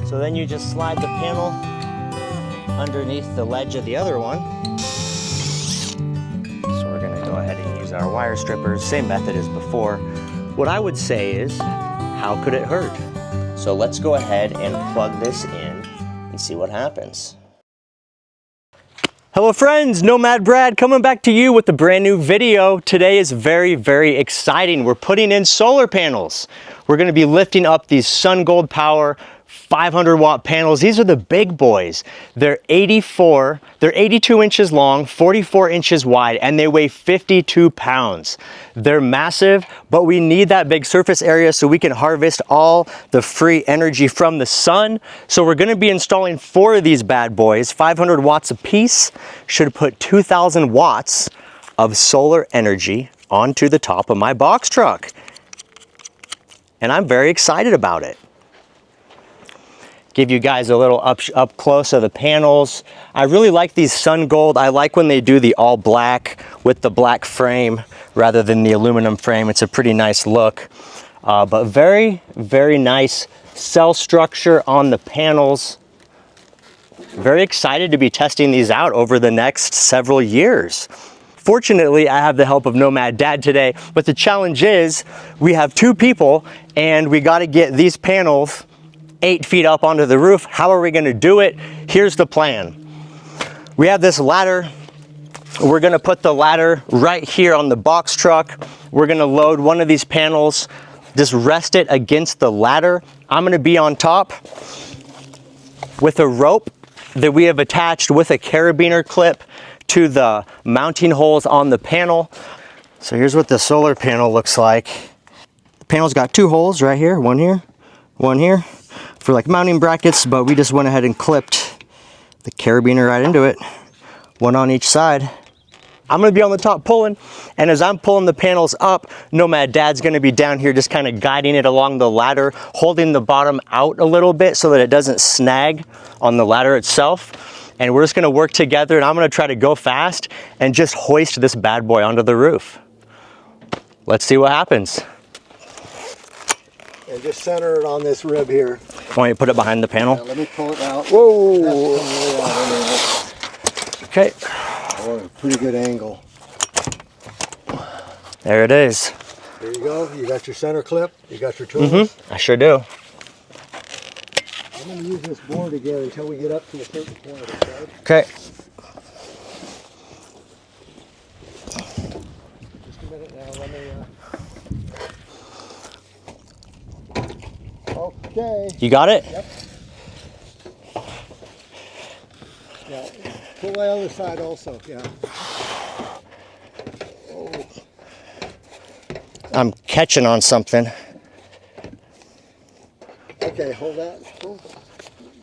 So then you just slide the panel underneath the ledge of the other one. So we're gonna go ahead and use our wire strippers, same method as before. What I would say is, how could it hurt? So let's go ahead and plug this in and see what happens. Hello friends, Nomad Brad coming back to you with a brand new video. Today is very, very exciting. We're putting in solar panels. We're gonna be lifting up these Sungoldpower 500 watt panels. These are the big boys. They're 82 inches long, 44 inches wide, and they weigh 52 pounds. They're massive, but we need that big surface area so we can harvest all the free energy from the sun. So we're gonna be installing 4 of these bad boys, 500 watts a piece. Should put 2,000 watts of solar energy onto the top of my box truck. And I'm very excited about it. Give you guys a little up close of the panels. I really like these Sungold. I like when they do the all black with the black frame rather than the aluminum frame. It's a pretty nice look. But very, very nice cell structure on the panels. Very excited to be testing these out over the next several years. Fortunately, I have the help of Nomad Dad today, but the challenge is we have 2 people and we got to get these panels 8 feet up onto the roof. How are we gonna do it? Here's the plan. We have this ladder. We're gonna put the ladder right here on the box truck. We're gonna load one of these panels, just rest it against the ladder. I'm gonna be on top with a rope that we have attached with a carabiner clip to the mounting holes on the panel. So here's what the solar panel looks like. The panel's got 2 holes right here, one here, for like mounting brackets, but we just went ahead and clipped the carabiner right into it, one on each side. I'm gonna be on the top pulling, and as I'm pulling the panels up, Nomad Dad's gonna be down here just kind of guiding it along the ladder, holding the bottom out a little bit so that it doesn't snag on the ladder itself. And we're just gonna work together, and I'm gonna try to go fast and just hoist this bad boy onto the roof. Let's see what happens. And just center it on this rib here. Want you to put it behind the panel? Yeah, let me pull it out. Whoa! Okay. Oh, pretty good angle. There it is. There you go. You got your center clip. You got your tools. I sure do. I'm going to use this board again until we get up to a certain point. Okay. Just a minute now. Let me. Okay. You got it? Yep. Yeah. Pull the other side also. Yeah. Oh. I'm catching on something. Okay, hold that. Hold.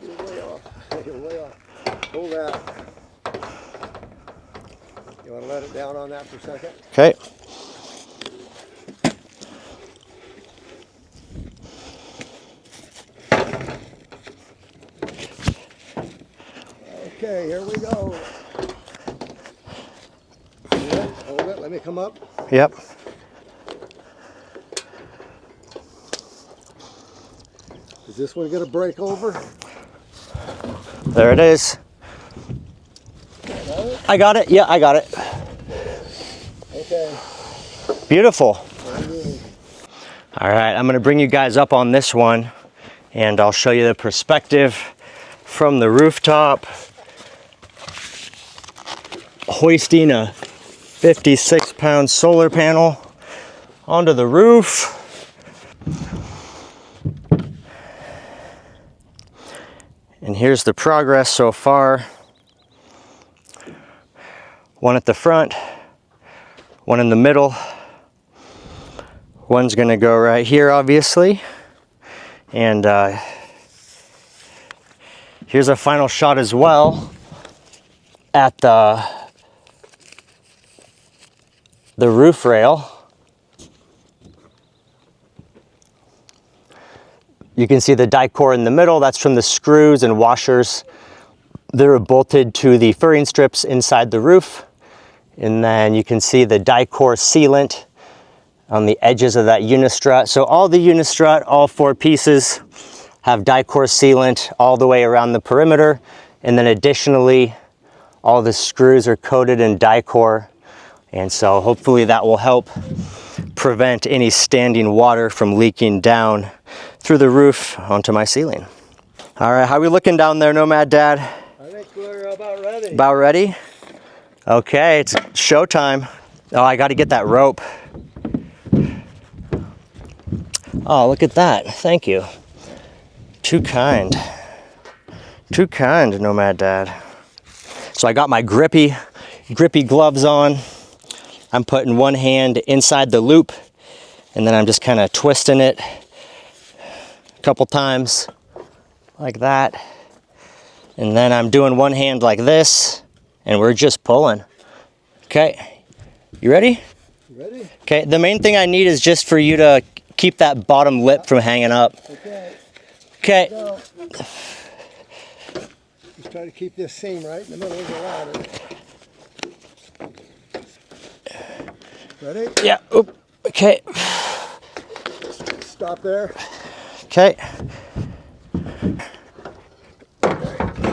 You're way off. You're way off. Hold that. You want to let it down on that for a second? Okay. Okay, here we go. Hold it. Let me come up. Yep. Is this one going to break over? There it is. I got it. Yeah, I got it. Okay. Beautiful. All right, I'm going to bring you guys up on this one, and I'll show you the perspective from the rooftop. Hoisting a 56-pound solar panel onto the roof. And here's the progress so far. One at the front, one in the middle. One's gonna go right here, obviously. And here's a final shot as well at the roof rail. You can see the die core in the middle. That's from the screws and washers that are bolted to the furring strips inside the roof. And then you can see the die core sealant on the edges of that unistrut. So all the unistrut, all 4 pieces, have Dicor sealant all the way around the perimeter. And then additionally, all the screws are coated in Dicor. And so hopefully that will help prevent any standing water from leaking down through the roof onto my ceiling. All right, how are we looking down there, Nomad Dad? I think we're about ready. About ready? Okay, it's showtime. Oh, I got to get that rope. Oh, look at that. Thank you. Too kind. Too kind, Nomad Dad. So I got my grippy gloves on. I'm putting one hand inside the loop, and then I'm just kind of twisting it a couple times like that. And then I'm doing one hand like this, and we're just pulling. Okay, you ready? Ready? Okay, the main thing I need is just for you to keep that bottom lip from hanging up. Okay. Okay. Go. Just try to keep this seam right in the middle of the ladder. Ready? Yeah, oop. Okay. Stop there. Okay.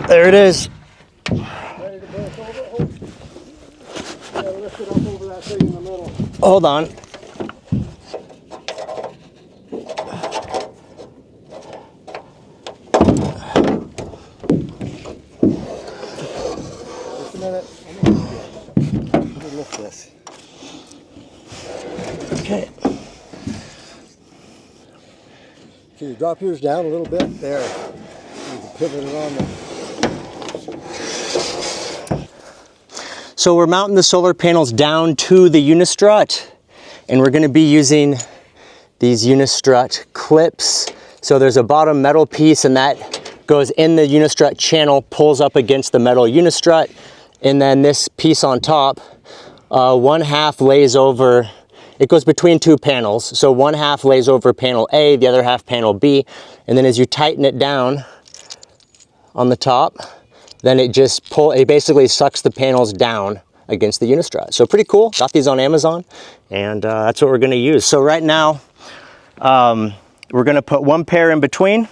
There it is. Ready to break over? Oh. Gotta lift it up over that thing in the middle. Hold on. Just a minute. Let me lift this. Okay. Can you drop yours down a little bit? There. You can pivot it on there. So we're mounting the solar panels down to the unistrut, and we're going to be using these unistrut clips. So there's a bottom metal piece, and that goes in the unistrut channel, pulls up against the metal unistrut, and then this piece on top, one half lays over, it goes between two panels. So one half lays over panel A, the other half panel B, and then as you tighten it down on the top, then it basically sucks the panels down against the unistrut. So pretty cool. Got these on Amazon, and that's what we're going to use. So right now, we're going to put one pair in between.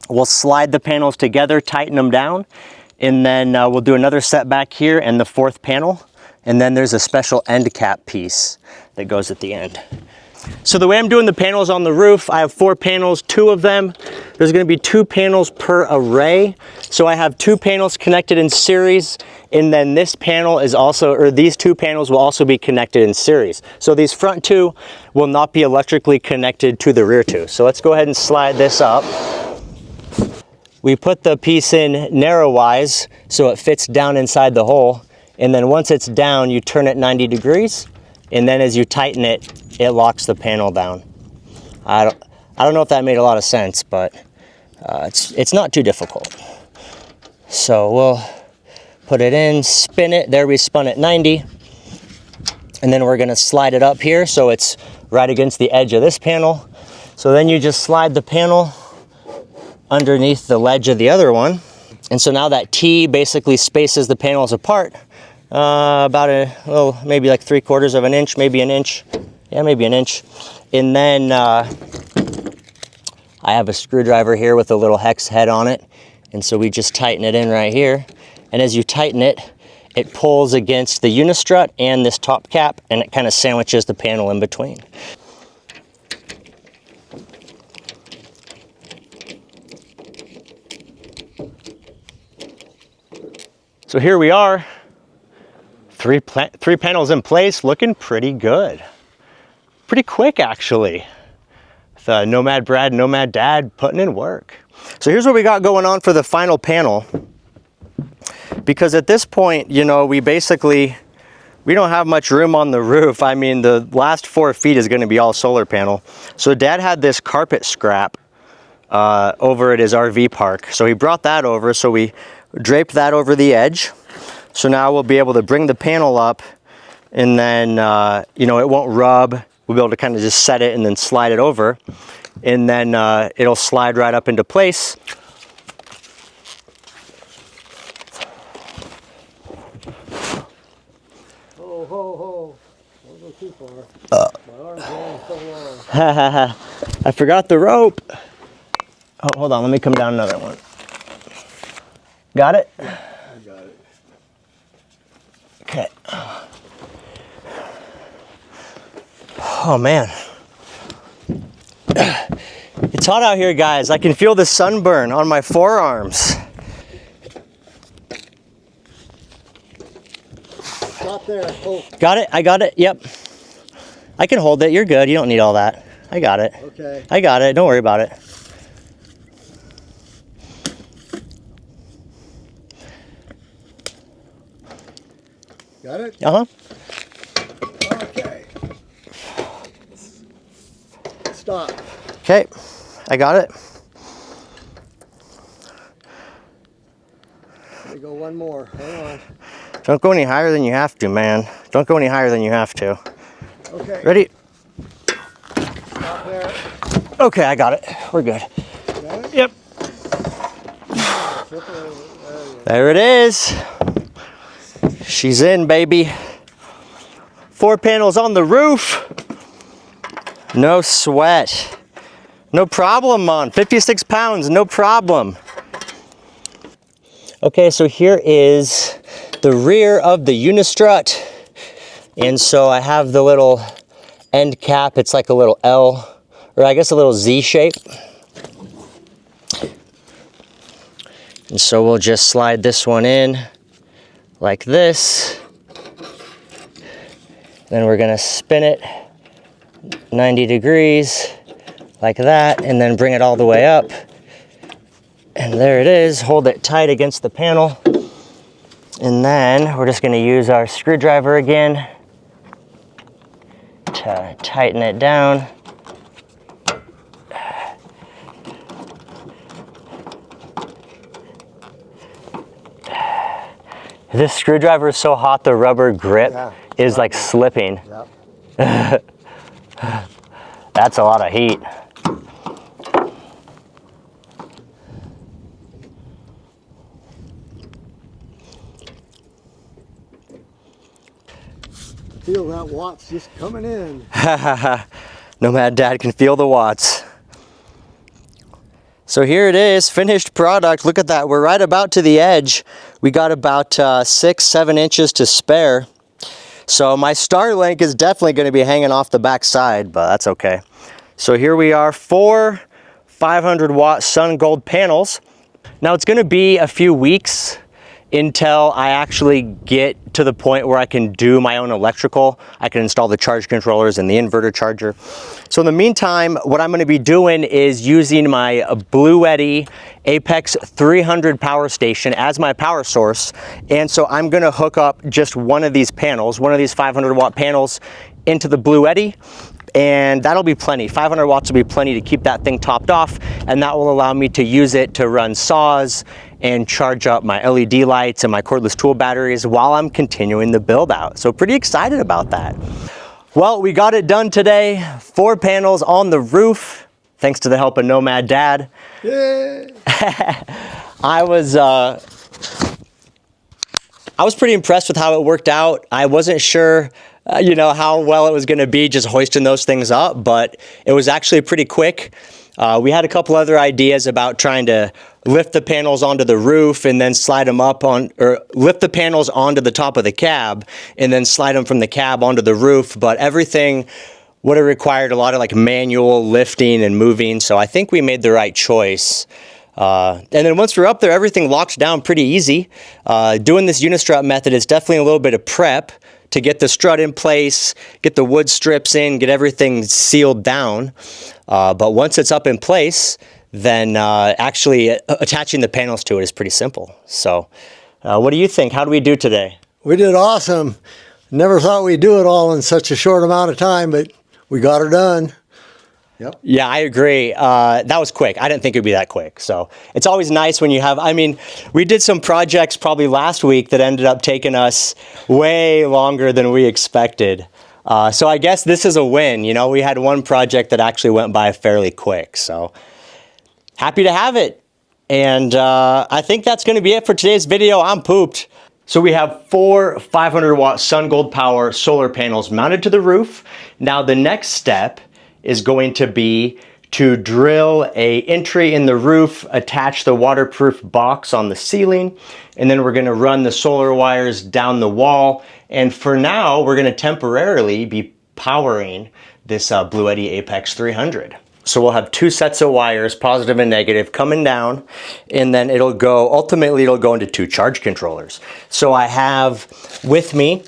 We'll slide the panels together, tighten them down, and then we'll do another set back here and the fourth panel. And then there's a special end cap piece that goes at the end. So the way I'm doing the panels on the roof, I have 4 panels, 2 of them. There's going to be 2 panels per array. So I have 2 panels connected in series, and then this panel is also, or these 2 panels will also be connected in series. So these front 2 will not be electrically connected to the rear 2. So let's go ahead and slide this up. We put the piece in narrow-wise so it fits down inside the hole. And then once it's down, you turn it 90 degrees. And then as you tighten it, it locks the panel down. I don't know if that made a lot of sense, but it's not too difficult. So we'll put it in, spin it. There we spun it 90. And then we're gonna slide it up here so it's right against the edge of this panel. So then you just slide the panel underneath the ledge of the other one. And so now that T basically spaces the panels apart. About maybe like 3/4 of an inch, maybe an inch. Yeah, maybe an inch. And then I have a screwdriver here with a little hex head on it. And so we just tighten it in right here. And as you tighten it, it pulls against the unistrut and this top cap, and it kind of sandwiches the panel in between. So here we are. Three panels in place, looking pretty good. Pretty quick, actually. The Nomad Brad, Nomad Dad putting in work. So here's what we got going on for the final panel. Because at this point, you know, we don't have much room on the roof. I mean, the last 4 feet is going to be all solar panel. So Dad had this carpet scrap over at his RV park. So he brought that over, so we draped that over the edge. So now we'll be able to bring the panel up, and then, you know, it won't rub. We'll be able to kind of just set it and then slide it over, and then it'll slide right up into place. Ho, ho, ho. Don't go too far. My arm's going so long. I forgot the rope. Oh, hold on, let me come down another one. Got it? Yeah, I got it. Okay. Oh man. It's hot out here, guys. I can feel the sunburn on my forearms. Stop there. Oh. Got it? I got it. Yep. I can hold it. You're good. You don't need all that. I got it. Okay. I got it. Don't worry about it. Got it? Uh-huh. Okay. Stop. Okay. I got it. Let me go one more. Hang on. Don't go any higher than you have to, man. Don't go any higher than you have to. Okay. Ready? Stop there. Okay, I got it. We're good. Got it? Yep. Flip it over. There it is. She's in, baby. 4 panels on the roof. No sweat. No problem, man. 56 pounds, no problem. Okay, so here is the rear of the unistrut. And so I have the little end cap. It's like a little L, or I guess a little Z shape. And so we'll just slide this one in like this. Then we're gonna spin it 90 degrees like that, and then bring it all the way up. And there it is. Hold it tight against the panel. And then we're just gonna use our screwdriver again to tighten it down. This screwdriver is so hot, the rubber grip is like slipping. Yep. That's a lot of heat. Feel that watts just coming in. Nomad Dad can feel the watts. So here it is, finished product. Look at that, we're right about to the edge. We got about 6-7 inches to spare. So my star link is definitely gonna be hanging off the back side, but that's okay. So here we are, 4 500-watt Sungold panels. Now it's gonna be a few weeks until I actually get to the point where I can do my own electrical. I can install the charge controllers and the inverter charger. So in the meantime, what I'm gonna be doing is using my bluetti Apex 300 power station as my power source. And so I'm gonna hook up just one of these panels, one of these 500-watt panels into the bluetti, and that'll be plenty. 500 watts will be plenty to keep that thing topped off, and that will allow me to use it to run saws and charge up my LED lights and my cordless tool batteries while I'm continuing the build out. So pretty excited about that. Well, we got it done today. 4 panels on the roof, thanks to the help of Nomad Dad. Yay! I was pretty impressed with how it worked out. I wasn't sure you know, how well it was gonna be just hoisting those things up, but it was actually pretty quick. We had a couple other ideas about trying to lift the panels onto the roof and then slide them up on, or lift the panels onto the top of the cab and then slide them from the cab onto the roof, but everything would have required a lot of like manual lifting and moving, so I think we made the right choice. And then once we're up there, everything locks down pretty easy. Doing this unistrut method is definitely a little bit of prep to get the strut in place, get the wood strips in, get everything sealed down. But once it's up in place, then actually attaching the panels to it is pretty simple. So what do you think? How do we do today? We did awesome. Never thought we'd do it all in such a short amount of time, but we got her done. Yep. Yeah, I agree. That was quick. I didn't think it would be that quick. So it's always nice when you have, I mean, we did some projects probably last week that ended up taking us way longer than we expected. So I guess this is a win. You know, we had one project that actually went by fairly quick. So happy to have it. And I think that's going to be it for today's video. I'm pooped. So we have 4 500-watt Sungoldpower solar panels mounted to the roof. Now the next step is going to be to drill a entry in the roof, attach the waterproof box on the ceiling, and then we're gonna run the solar wires down the wall. And for now, we're gonna temporarily be powering this Bluetti Apex 300. So we'll have two sets of wires, positive and negative, coming down, and then ultimately it'll go into two charge controllers. So I have with me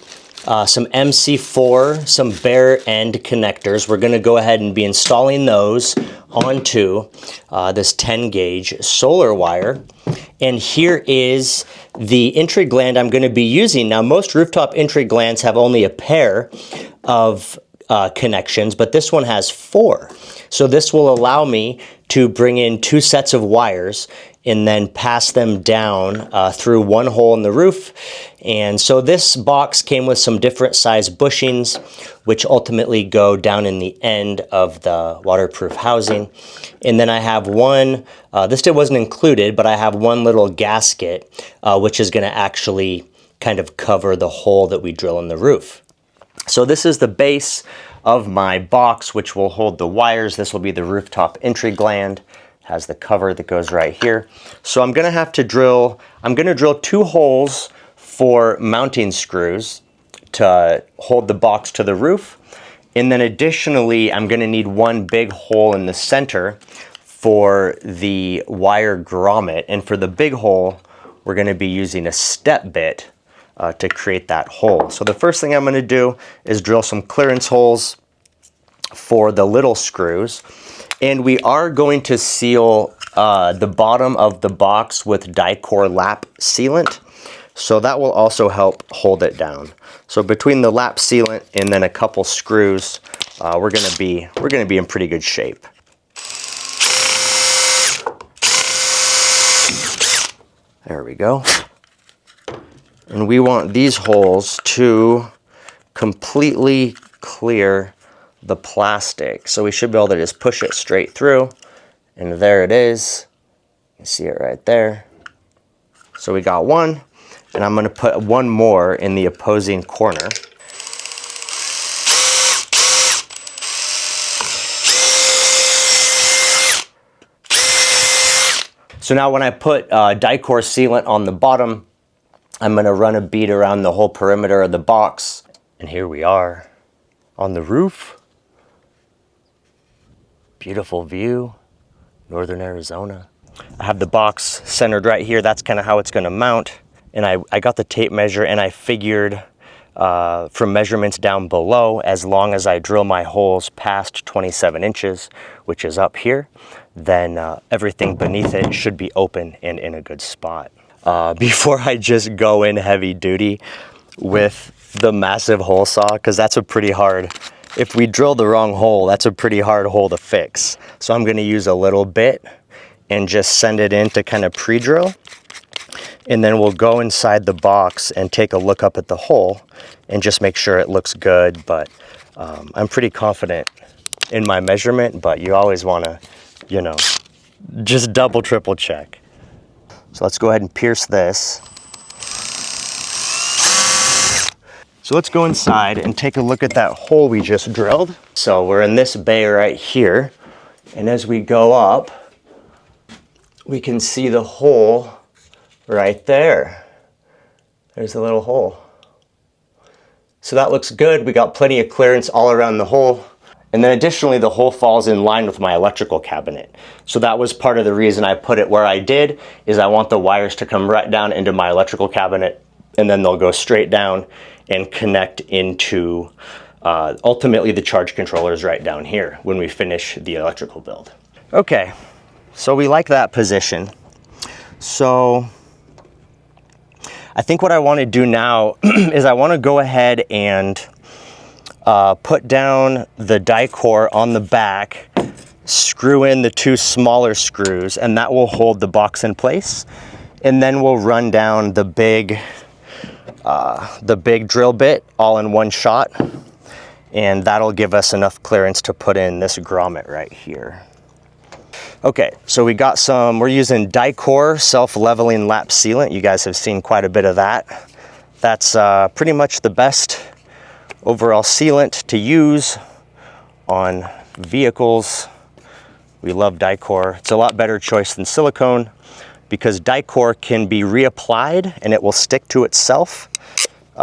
some MC4, some bare end connectors. We're gonna go ahead and be installing those onto this 10 gauge solar wire. And here is the entry gland I'm gonna be using. Now, most rooftop entry glands have only a pair of connections, but this one has 4. So this will allow me to bring in 2 sets of wires and then pass them down through one hole in the roof. And so this box came with some different size bushings, which ultimately go down in the end of the waterproof housing. And then I have one, this wasn't included, but I have one little gasket, which is gonna actually kind of cover the hole that we drill in the roof. So this is the base of my box, which will hold the wires. This will be the rooftop entry gland. Has the cover that goes right here. So I'm gonna have to drill 2 holes for mounting screws to hold the box to the roof. And then additionally, I'm gonna need one big hole in the center for the wire grommet. And for the big hole, we're gonna be using a step bit to create that hole. So the first thing I'm gonna do is drill some clearance holes for the little screws. And we are going to seal the bottom of the box with Dicor lap sealant. So that will also help hold it down. So between the lap sealant and then a couple screws, we're gonna be in pretty good shape. There we go. And we want these holes to completely clear the plastic. So we should be able to just push it straight through. And there it is. You see it right there. So we got one, and I'm gonna put one more in the opposing corner. So now when I put Dicor sealant on the bottom, I'm gonna run a bead around the whole perimeter of the box. And here we are on the roof. Beautiful view, northern Arizona. I have the box centered right here. That's kind of how it's gonna mount. And I got the tape measure and I figured from measurements down below, as long as I drill my holes past 27 inches, which is up here, then everything beneath it should be open and in a good spot. Before I just go in heavy duty with the massive hole saw, because that's a pretty hard, if we drill the wrong hole, that's a pretty hard hole to fix. So I'm gonna use a little bit and just send it in to kind of pre-drill. And then we'll go inside the box and take a look up at the hole and just make sure it looks good. But I'm pretty confident in my measurement, but you always wanna, you know, just double, triple check. So let's go ahead and pierce this. So let's go inside and take a look at that hole we just drilled. So we're in this bay right here. And as we go up, we can see the hole right there. There's the little hole. So that looks good. We got plenty of clearance all around the hole. And then additionally, the hole falls in line with my electrical cabinet. So that was part of the reason I put it where I did, is I want the wires to come right down into my electrical cabinet, and then they'll go straight down and connect into ultimately the charge controllers right down here when we finish the electrical build. Okay, so we like that position. So I think what I want to do now is I want to go ahead and put down the Dicor on the back, screw in the 2 smaller screws, and that will hold the box in place. And then we'll run down the big drill bit all in one shot, and that'll give us enough clearance to put in this grommet right here. Okay, so we're using Dicor self-leveling lap sealant. You guys have seen quite a bit of that. That's pretty much the best overall sealant to use on vehicles We love Dicor. It's a lot better choice than silicone because Dicor can be reapplied and it will stick to itself.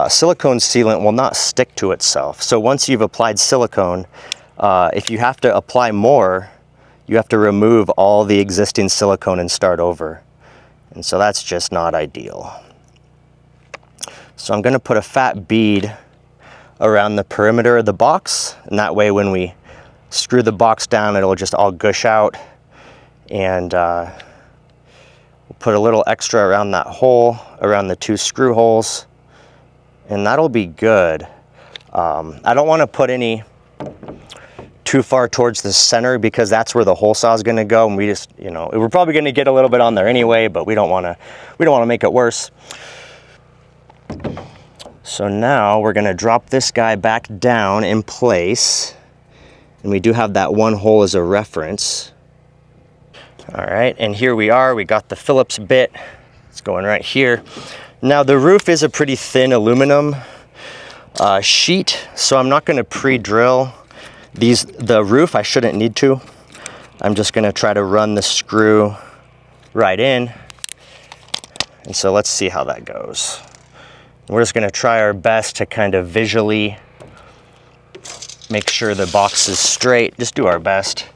Silicone sealant will not stick to itself. So once you've applied silicone, if you have to apply more, you have to remove all the existing silicone and start over. And so that's just not ideal. So I'm gonna put a fat bead around the perimeter of the box, and that way when we screw the box down, it'll just all gush out. And we'll put a little extra around that hole, around the 2 screw holes, and that'll be good. I don't wanna put any too far towards the center because that's where the hole saw is gonna go, and we just, you know, we're probably gonna get a little bit on there anyway, but we don't wanna make it worse. So now we're gonna drop this guy back down in place, and we do have that one hole as a reference. All right, and here we are, we got the Phillips bit. It's going right here. Now the roof is a pretty thin aluminum sheet, so I'm not gonna pre-drill the roof. I shouldn't need to. I'm just gonna try to run the screw right in. And so let's see how that goes. We're just gonna try our best to kind of visually make sure the box is straight. Just do our best.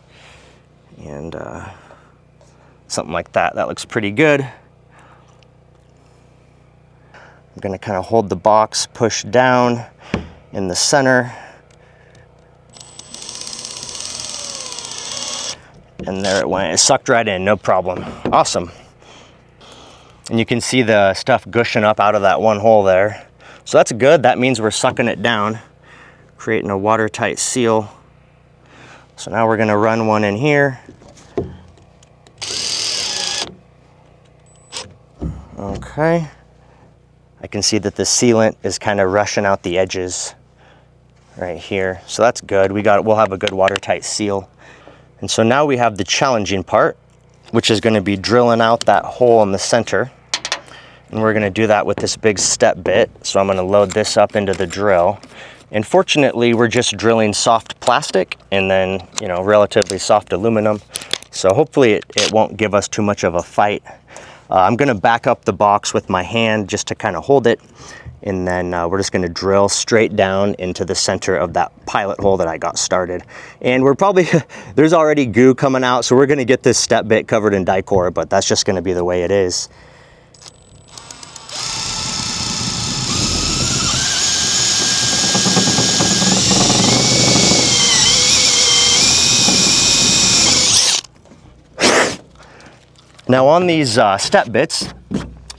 And something like that. That looks pretty good. I'm gonna kind of hold the box, push down in the center. And there it went. It sucked right in, no problem. Awesome. And you can see the stuff gushing up out of that one hole there. So that's good. That means we're sucking it down, creating a watertight seal. So now we're gonna run one in here. Okay. I can see that the sealant is kind of rushing out the edges right here. So that's good. We'll have a good watertight seal. And so now we have the challenging part, which is going to be drilling out that hole in the center. And we're going to do that with this big step bit. So I'm going to load this up into the drill. And fortunately, we're just drilling soft plastic and then, you know, relatively soft aluminum. So hopefully it won't give us too much of a fight. I'm going to back up the box with my hand just to kind of hold it. And then we're just going to drill straight down into the center of that pilot hole that I got started. And we're probably, there's already goo coming out, so we're going to get this step bit covered in Dicor, but that's just going to be the way it is. Now on these step bits,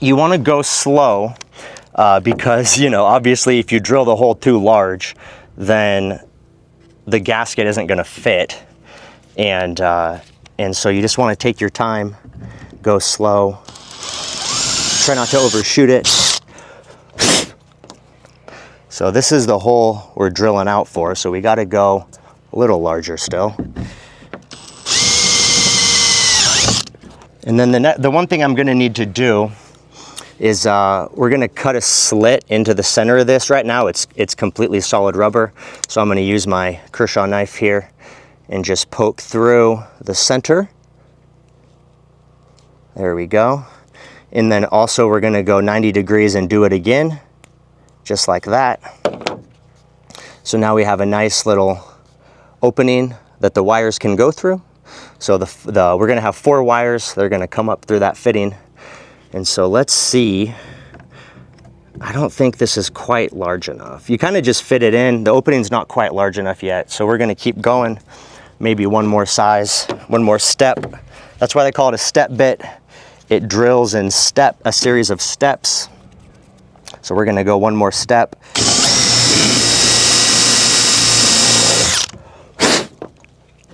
you want to go slow. Because, you know, obviously if you drill the hole too large, then the gasket isn't going to fit. And so you just want to take your time, go slow, try not to overshoot it. So this is the hole we're drilling out for, so we got to go a little larger still. And then the one thing I'm going to need to do is we're going to cut a slit into the center of this. Right now it's completely solid rubber, so I'm going to use my Kershaw knife here and just poke through the center. There we go. And then also we're going to go 90 degrees and do it again, just like that. So now we have a nice little opening that the wires can go through. So we're going to have 4 wires. They're going to come up through that fitting. And so let's see. I don't think this is quite large enough. You kind of just fit it in. The opening's not quite large enough yet. So we're going to keep going. Maybe one more size, one more step. That's why they call it a step bit. It drills in a series of steps. So we're going to go one more step.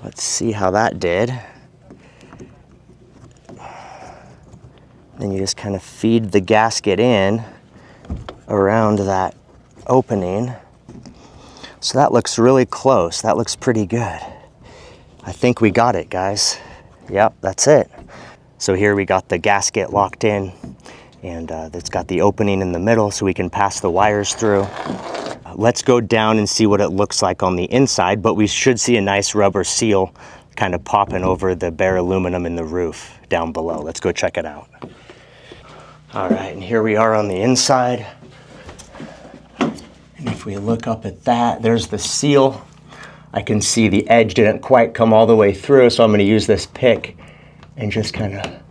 Let's see how that did. Then you just kind of feed the gasket in around that opening. So that looks really close. That looks pretty good. I think we got it, guys. Yep, that's it. So here we got the gasket locked in, and it's got the opening in the middle so we can pass the wires through. Let's go down and see what it looks like on the inside, but we should see a nice rubber seal kind of popping over the bare aluminum in the roof down below. Let's go check it out. All right, and here we are on the inside. And if we look up at that, there's the seal. I can see the edge didn't quite come all the way through, so I'm going to use this pick and just kind of,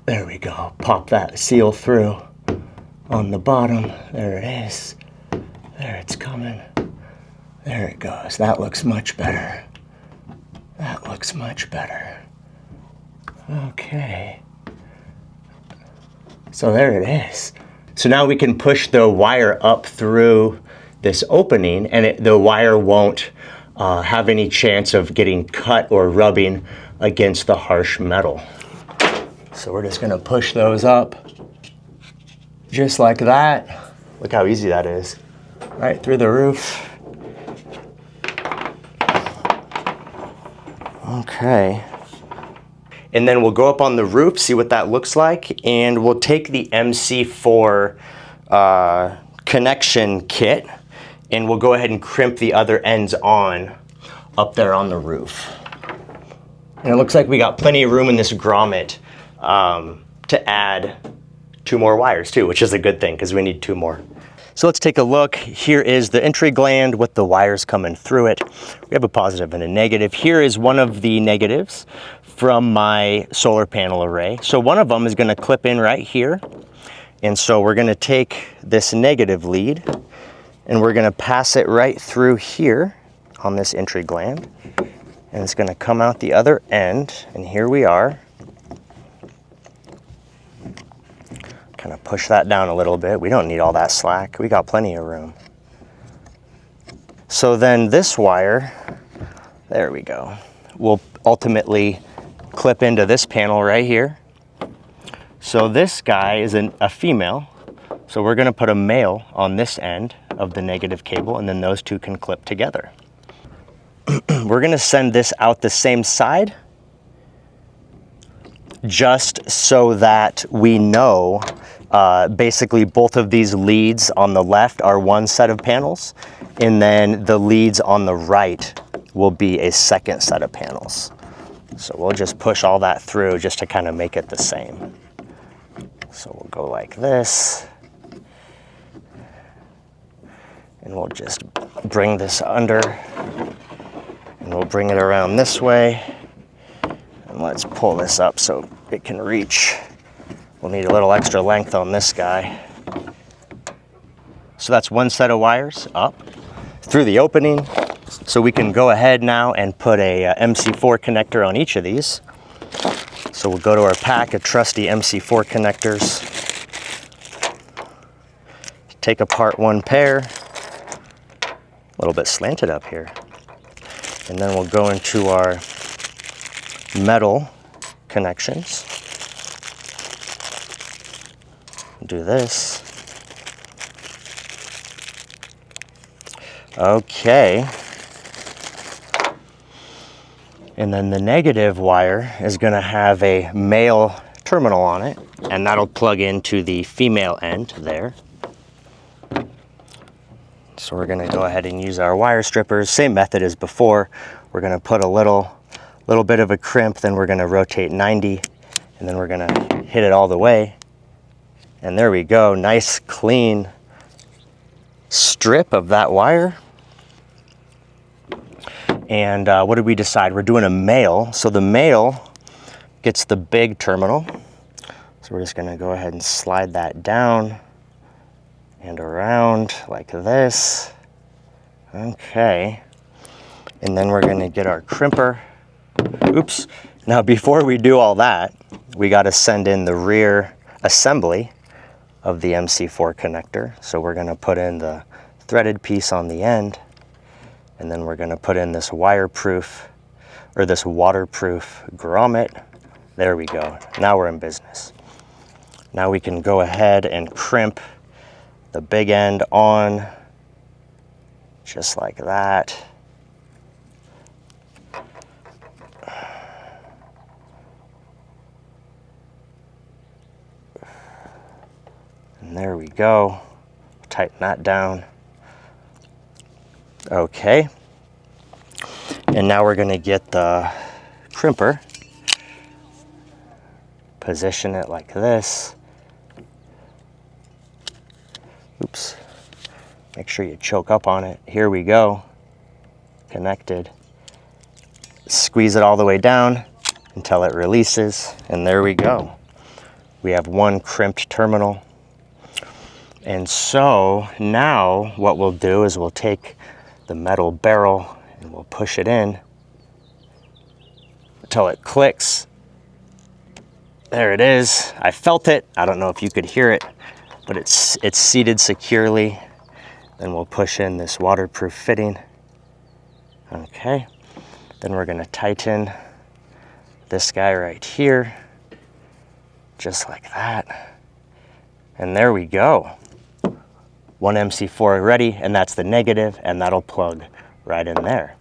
there we go, pop that seal through on the bottom. There it is. There, it's coming. There it goes. That looks much better. That looks much better. Okay. So there it is. So now we can push the wire up through this opening, and the wire won't have any chance of getting cut or rubbing against the harsh metal. So we're just gonna push those up just like that. Look how easy that is. Right through the roof. Okay. And then we'll go up on the roof, see what that looks like, and we'll take the MC4 connection kit, and we'll go ahead and crimp the other ends on up there on the roof. And it looks like we got plenty of room in this grommet to add 2 more wires too, which is a good thing because we need 2 more. So let's take a look. Here is the entry gland with the wires coming through it. We have a positive and a negative. Here is one of the negatives from my solar panel array. So one of them is going to clip in right here. And so we're going to take this negative lead and we're going to pass it right through here on this entry gland. And it's going to come out the other end. And here we are. Kind of push that down a little bit. We don't need all that slack. We got plenty of room. So then this wire, there we go, will ultimately clip into this panel right here. So this guy is a female. So we're going to put a male on this end of the negative cable, and then those 2 can clip together. We're going to send this out the same side, just so that we know basically both of these leads on the left are one set of panels, and then the leads on the right will be a second set of panels. So we'll just push all that through just to kind of make it the same. So we'll go like this, and we'll just bring this under, and we'll bring it around this way, and let's pull this up so it can reach. We'll need a little extra length on this guy. So that's one set of wires up through the opening. So we can go ahead now and put a MC4 connector on each of these. So we'll go to our pack of trusty MC4 connectors. Take apart one pair. A little bit slanted up here. And then we'll go into our metal connections. Do this. Okay. And then the negative wire is going to have a male terminal on it, and that'll plug into the female end there. So we're going to go ahead and use our wire strippers. Same method as before. We're going to put a little bit of a crimp, then we're going to rotate 90, and then we're going to hit it all the way. And there we go, nice clean strip of that wire. And what did we decide? We're doing a male. So the male gets the big terminal. So we're just going to go ahead and slide that down and around like this. Okay. And then we're going to get our crimper. Oops. Now before we do all that, we got to send in the rear assembly of the MC4 connector. So we're going to put in the threaded piece on the end, and then we're going to put in this waterproof grommet. There we go. Now we're in business. Now we can go ahead and crimp the big end on just like that. And there we go. Tighten that down. Okay. And now we're gonna get the crimper, position it like this. Oops, make sure you choke up on it. Here we go, connected. Squeeze it all the way down until it releases, and there we go. We have one crimped terminal. And so now what we'll do is we'll take the metal barrel and we'll push it in until it clicks. There it is. I felt it. I don't know if you could hear it, but it's seated securely. Then we'll push in this waterproof fitting. Okay. Then we're going to tighten this guy right here, just like that. And there we go. One MC4 ready, and that's the negative, and that'll plug right in there.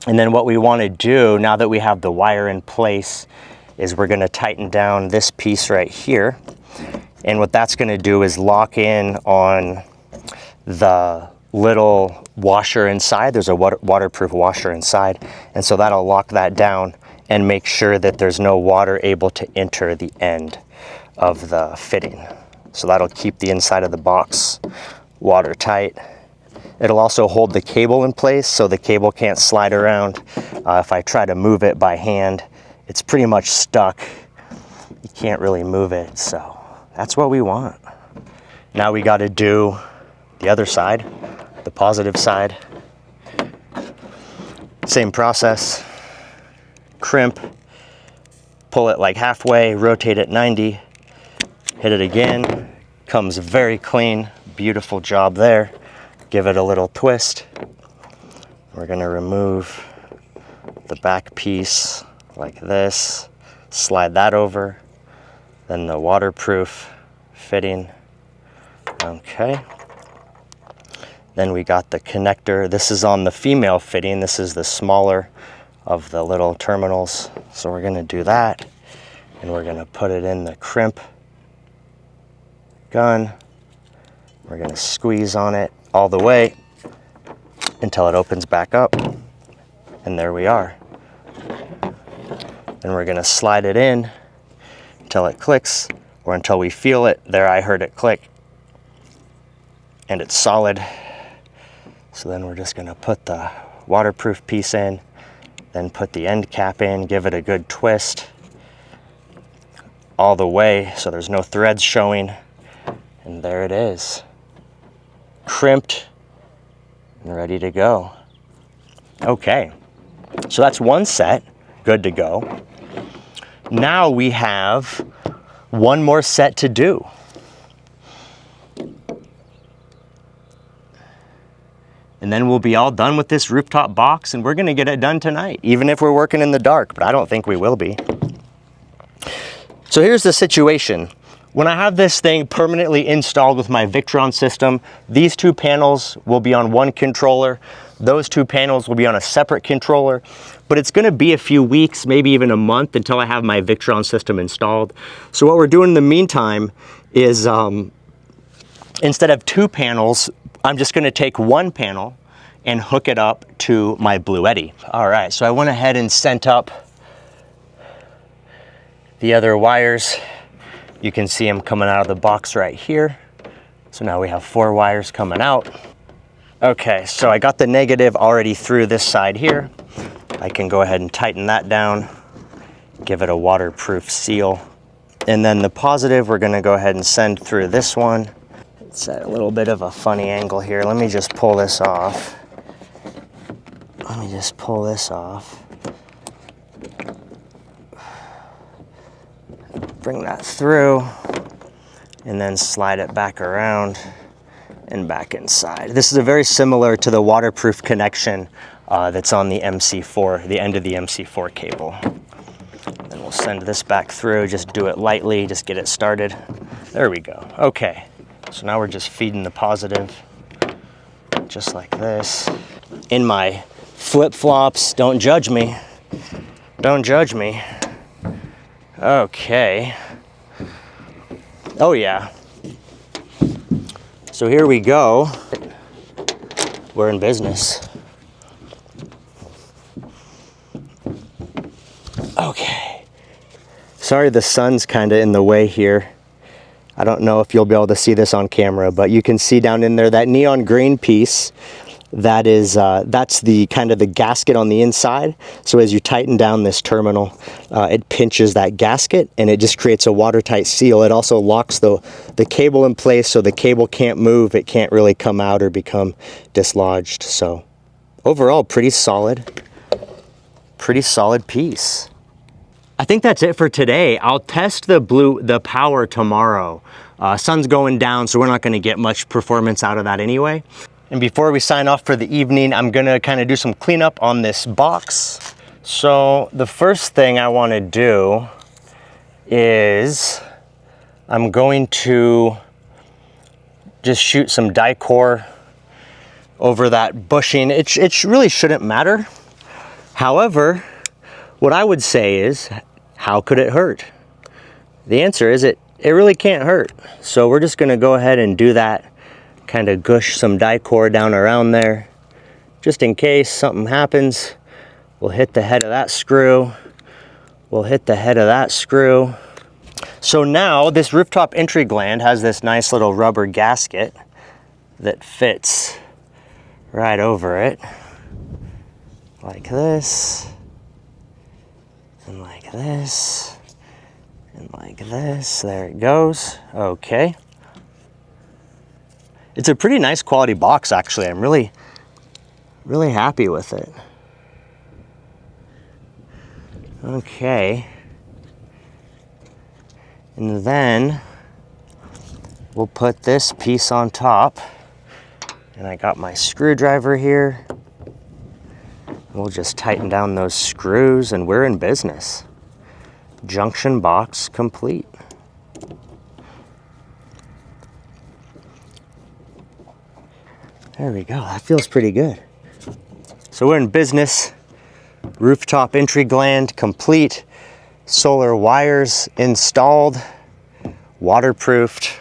And then what we want to do, now that we have the wire in place, is we're going to tighten down this piece right here. And what that's going to do is lock in on the little washer inside. There's a waterproof washer inside, and so that'll lock that down and make sure that there's no water able to enter the end of the fitting. So that'll keep the inside of the box watertight. It'll also hold the cable in place so the cable can't slide around. If I try to move it by hand, it's pretty much stuck. You can't really move it, so that's what we want. Now we got to do the other side, the positive side. Same process. Crimp, pull it like halfway, rotate it 90, hit it again, comes very clean, beautiful job there. Give it a little twist. We're gonna remove the back piece like this, slide that over, then the waterproof fitting. Okay. Then we got the connector. This is on the female fitting. This is the smaller of the little terminals. So we're gonna do that, and we're gonna put it in the crimp gun. We're gonna squeeze on it all the way until it opens back up, and there we are. Then we're gonna slide it in until it clicks, or until we feel it. There, I heard it click, and it's solid. So then we're just gonna put the waterproof piece in, then put the end cap in, give it a good twist all the way so there's no threads showing, and there it is, crimped and ready to go. Okay, so that's one set, good to go. Now we have one more set to do. And then we'll be all done with this rooftop box, and we're gonna get it done tonight, even if we're working in the dark, but I don't think we will be. So here's the situation. When I have this thing permanently installed with my Victron system, these two panels will be on one controller. Those two panels will be on a separate controller, but it's gonna be a few weeks, maybe even a month until I have my Victron system installed. So what we're doing in the meantime is instead of two panels, I'm just gonna take one panel and hook it up to my bluetti. All right, so I went ahead and sent up the other wires. You can see them coming out of the box right here. So now we have 4 wires coming out. Okay, so I got the negative already through this side here. I can go ahead and tighten that down, give it a waterproof seal. And then the positive, we're gonna go ahead and send through this one. It's at a little bit of a funny angle here. Let me just pull this off. Bring that through, and then slide it back around and back inside. This is very similar to the waterproof connection that's on the MC4, the end of the MC4 cable. Then we'll send this back through, just do it lightly, just get it started. There we go. Okay. So now we're just feeding the positive, just like this. In my flip-flops, don't judge me. Don't judge me. Okay. Oh yeah. So here we go. We're in business. Okay. Sorry the sun's kind of in the way here. I don't know if you'll be able to see this on camera, but you can see down in there that neon green piece. That is, that's the kind of the gasket on the inside. So as you tighten down this terminal, it pinches that gasket and it just creates a watertight seal. It also locks the cable in place so the cable can't move. It can't really come out or become dislodged. So overall, pretty solid piece. I think that's it for today. I'll test the power tomorrow. Sun's going down, so we're not gonna get much performance out of that anyway. And before we sign off for the evening, I'm gonna kind of do some cleanup on this box. So the first thing I wanna do is I'm going to just shoot some Dicor over that bushing. It really shouldn't matter. However, what I would say is, how could it hurt? The answer is it really can't hurt. So we're just gonna go ahead and do that. Kind of gush some Dicor down around there. Just in case something happens, we'll hit the head of that screw. We'll hit the head of that screw. So now this rooftop entry gland has this nice little rubber gasket that fits right over it. Like this. And like this. And like this. There it goes. Okay. It's a pretty nice quality box, actually. I'm really happy with it. Okay. And then we'll put this piece on top. And I got my screwdriver here. We'll just tighten down those screws and we're in business. Junction box complete. There we go, that feels pretty good. So we're in business. Rooftop entry gland complete. Solar wires installed. Waterproofed.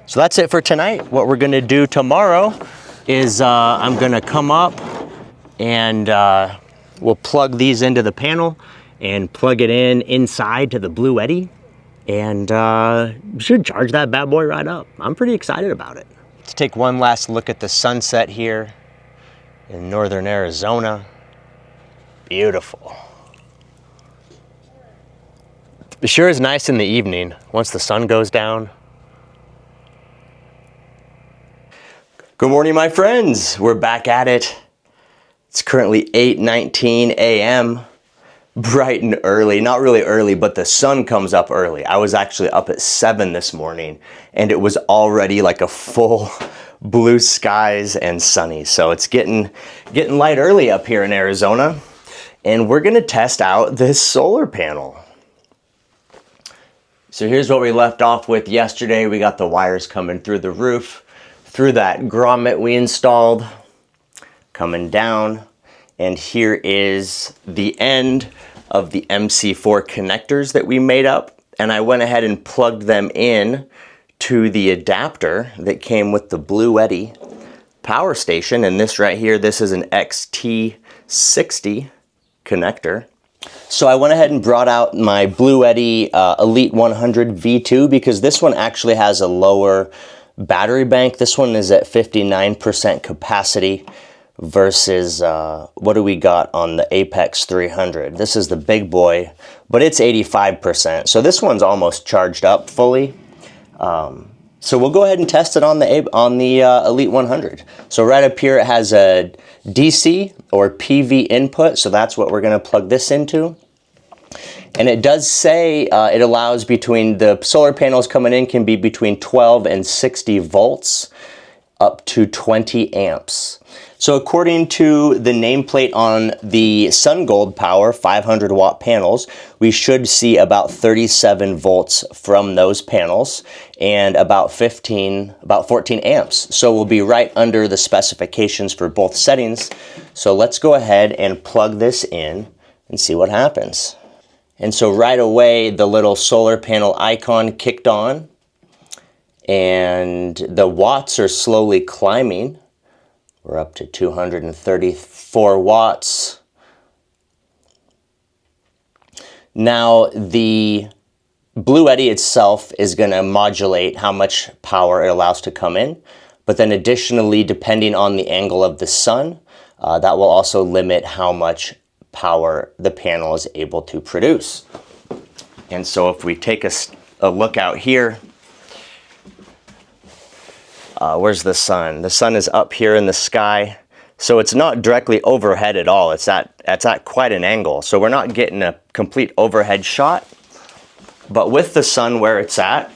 So that's it for tonight. What we're gonna do tomorrow is I'm gonna come up and we'll plug these into the panel and plug it inside to the bluetti and should charge that bad boy right up. I'm pretty excited about it. Let's take one last look at the sunset here in northern Arizona. Beautiful. It sure is nice in the evening once the sun goes down. Good morning, my friends. We're back at it. It's currently 8:19 a.m. bright and early. Not really early, but the sun comes up early. I was actually up at 7 this morning and it was already like a full blue skies and sunny. So it's getting light early up here in Arizona. And we're gonna test out this solar panel. So here's what we left off with yesterday. We got the wires coming through the roof, through that grommet we installed, coming down. And here is the end of the MC4 connectors that we made up. And I went ahead and plugged them in to the adapter that came with the bluetti power station. And this right here, this is an XT60 connector. So I went ahead and brought out my bluetti Elite 100 V2 because this one actually has a lower battery bank. This one is at 59% capacity versus what do we got on the Apex 300. This is the big boy, but it's 85%. So this one's almost charged up fully. So we'll go ahead and test it on the Elite 100. So right up here it has a DC or PV input, so that's what we're going to plug this into. And it does say it allows between the solar panels coming in can be between 12 and 60 volts up to 20 amps. So according to the nameplate on the Sungoldpower 500 watt panels, we should see about 37 volts from those panels and about 14 amps. So we'll be right under the specifications for both settings. So let's go ahead and plug this in and see what happens. And so right away, the little solar panel icon kicked on and the watts are slowly climbing. We're up to 234 watts. Now, the bluetti itself is going to modulate how much power it allows to come in, but then additionally, depending on the angle of the sun, that will also limit how much power the panel is able to produce. And so if we take a look out here, where's the sun? The sun is up here in the sky. So it's not directly overhead at all. It's at quite an angle. So we're not getting a complete overhead shot. But with the sun where it's at,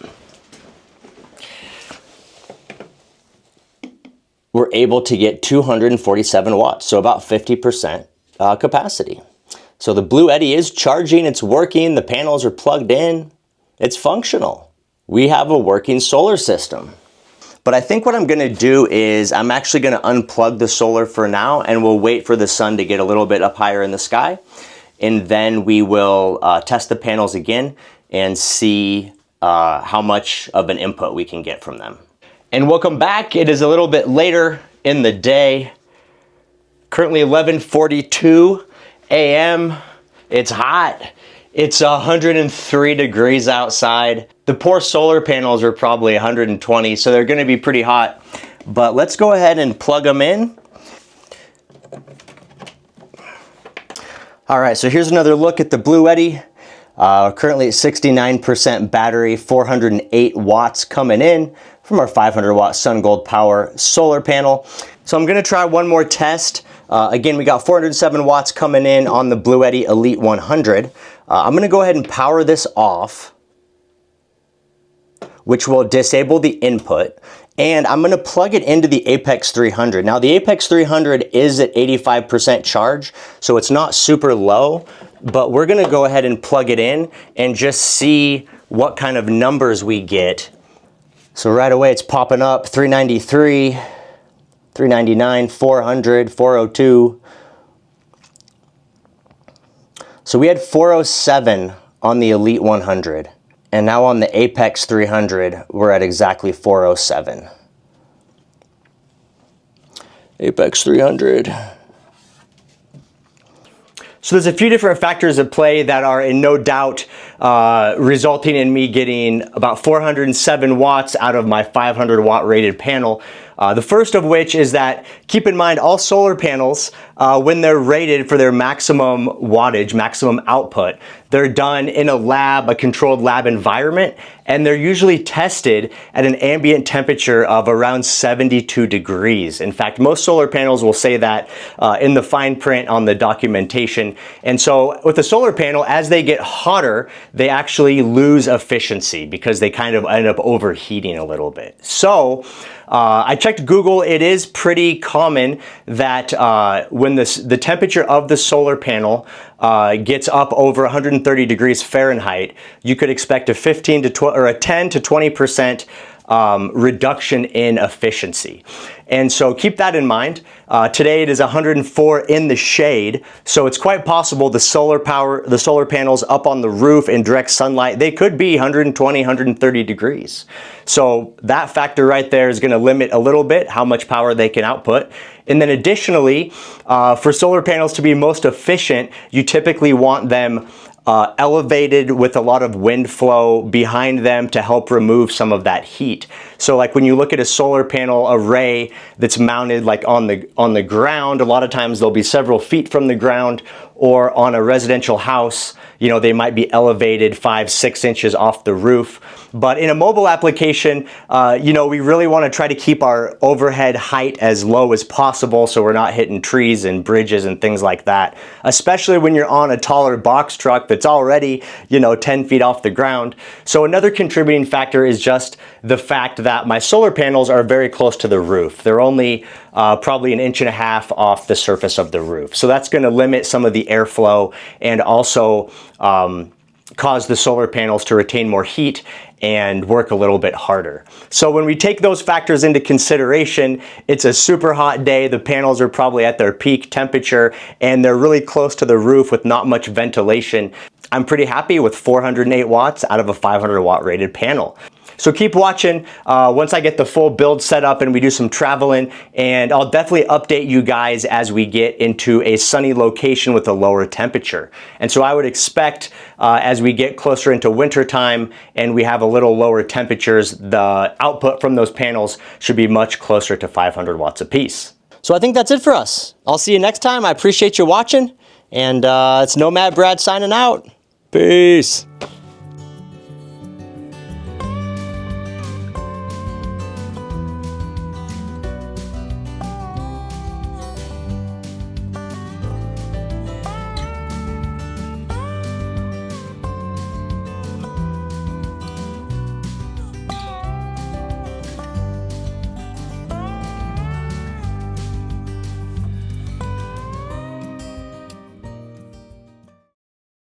we're able to get 247 watts, so about 50% capacity. So the bluetti is charging, it's working, the panels are plugged in, it's functional. We have a working solar system. But I think what I'm gonna do is I'm actually gonna unplug the solar for now, and we'll wait for the sun to get a little bit up higher in the sky. And then we will test the panels again and see how much of an input we can get from them. And welcome back. It is a little bit later in the day. Currently 11:42 a.m. It's hot. It's 103 degrees outside. The poor solar panels are probably 120, so they're gonna be pretty hot. But let's go ahead and plug them in. All right, so here's another look at the bluetti. Currently at 69% battery, 408 watts coming in from our 500 watt Sungoldpower solar panel. So I'm gonna try one more test. Again, we got 407 watts coming in on the bluetti Elite 100. I'm gonna go ahead and power this off, which will disable the input. And I'm gonna plug it into the Apex 300. Now the Apex 300 is at 85% charge, so it's not super low, but we're gonna go ahead and plug it in and just see what kind of numbers we get. So right away it's popping up, 393, 399, 400, 402. So we had 407 on the Elite 100. And now on the Apex 300, we're at exactly 407. Apex 300. So there's a few different factors at play that are in no doubt resulting in me getting about 407 watts out of my 500 watt rated panel. The first of which is that, keep in mind, all solar panels, when they're rated for their maximum wattage, maximum output, they're done in a lab, a controlled lab environment, and they're usually tested at an ambient temperature of around 72 degrees. In fact, most solar panels will say that in the fine print on the documentation. And so with a solar panel, as they get hotter, they actually lose efficiency because they kind of end up overheating a little bit. So I checked Google. It is pretty common that when the temperature of the solar panel gets up over 130 degrees Fahrenheit, you could expect a 10 to 20% reduction in efficiency. And so keep that in mind. Today it is 104 in the shade, so it's quite possible the solar panels up on the roof in direct sunlight, they could be 120, 130 degrees. So that factor right there is going to limit a little bit how much power they can output. And then additionally, for solar panels to be most efficient, you typically want them elevated with a lot of wind flow behind them to help remove some of that heat. So like when you look at a solar panel array that's mounted like on the ground, a lot of times they'll be several feet from the ground, or on a residential house, you know, they might be elevated 5-6 inches off the roof. But in a mobile application, you know, we really want to try to keep our overhead height as low as possible so we're not hitting trees and bridges and things like that, especially when you're on a taller box truck that's already, you know, 10 feet off the ground. So another contributing factor is just the fact that my solar panels are very close to the roof. They're only probably 1.5 inches off the surface of the roof. So that's going to limit some of the airflow and also cause the solar panels to retain more heat and work a little bit harder. So when we take those factors into consideration, it's a super hot day. The panels are probably at their peak temperature and they're really close to the roof with not much ventilation. I'm pretty happy with 408 watts out of a 500 watt rated panel. So keep watching once I get the full build set up and we do some traveling, and I'll definitely update you guys as we get into a sunny location with a lower temperature. And so I would expect as we get closer into winter time and we have a little lower temperatures, the output from those panels should be much closer to 500 watts a piece. So I think that's it for us. I'll see you next time. I appreciate you watching, and it's Nomad Brad signing out. Peace.